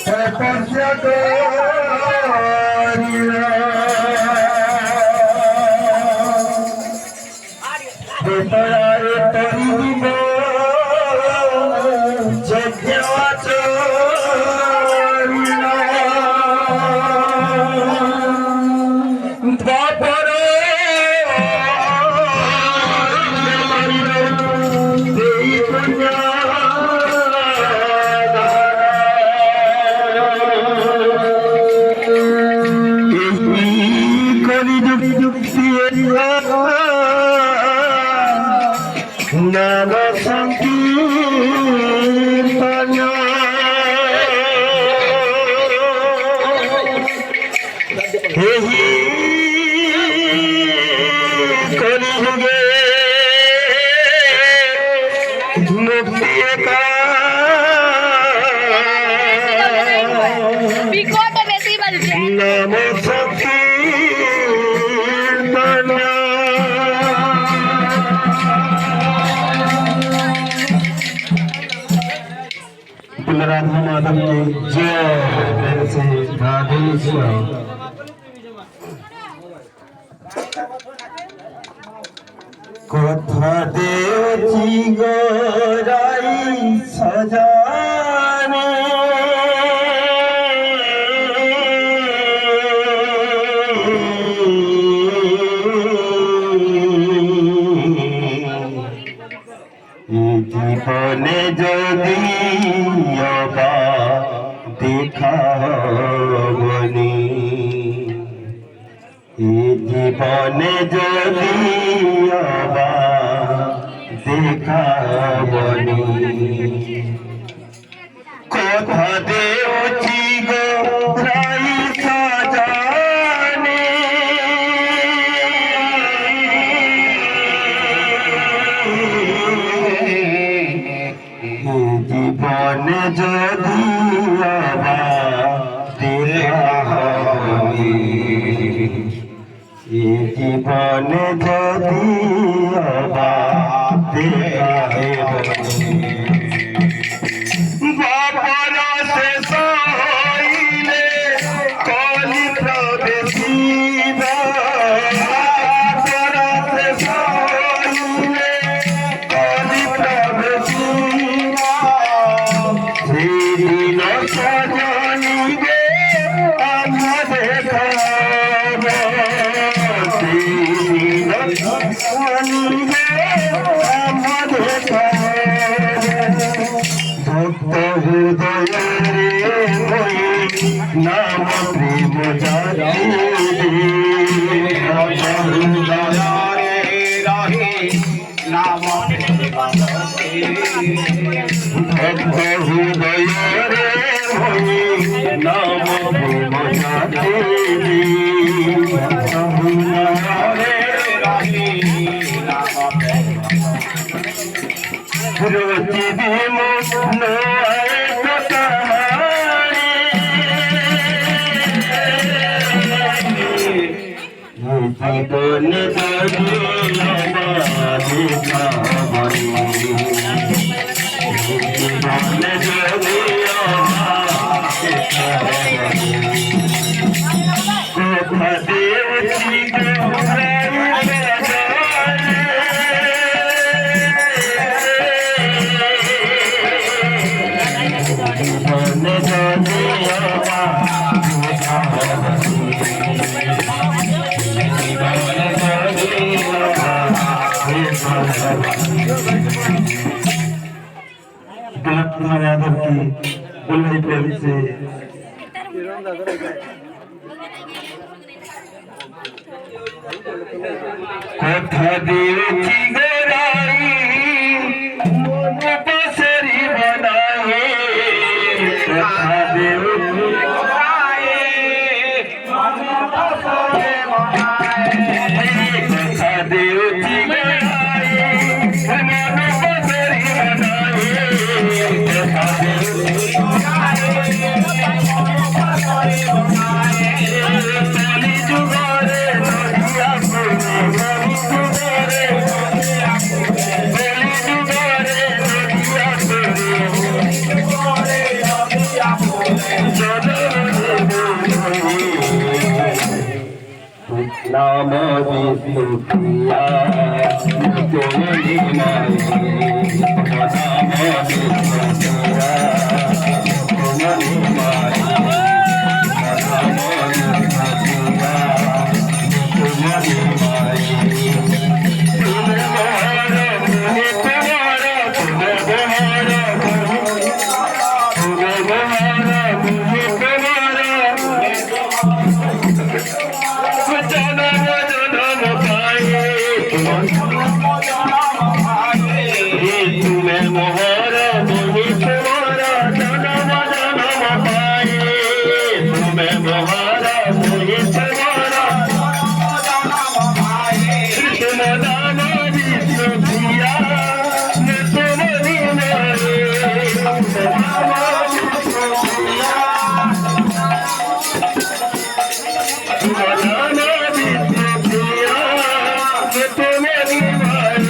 তপস্যা করিলা বেতরারে তরিব যজ্ঞ আচরিলা দ্বাপর দেই কন্যা নাম সংকীর্তন এই কলিযুগে মুক্তি নাম সংকীর্তন राधा माधव की जय से राधे श्याम कथा देवची गोराई सजाने জীবনে যদি দেখাবনি জীবনে যদি দেখাবনি কথা দেওছি গো রাই সাজানে জীবনে যদি জীবনে যদি বাবার শেষ হইলে কলি প্রবেশিব বাবার শেষ হইলে কলি প্রবেশিব সেদিন সজনিবে আমাদের ভক্ত হৃদয়ে নাম প্রেম জাতি নাম ভক্ত হৃদয়ে নাম প্রেম জাতি রোজি দিম জীবনে কথা দেওছি यादव की बुल्ली प्रेम से कथा देवची गोराई मन बसरी बनाए कथा देवची गोराई मन बसरी बनाए कथा देवची गोराई मन बसरी बनाए कथा देवची বিষ্ণুপ্রিয়া তুমি মাই নাম বিষ্ণুপ্রিয়া তুমি মাই নাম বিষ্ণুপ্রিয়া তুমি মাই তুমি মহারা তুমি কুমারা তুমি মহারা তুমি মহারা তুমি কুমারা জনম জনম পায়ে তুমি মহারা তুমি কুমারা জনম জনম পায়ে তুমি মহারা তুমি কুমারা तुम नाम विष्णु प्रिया तुम निमारे तुम नाम विष्णु प्रिया तुम नाम विष्णु प्रिया तुम निमारे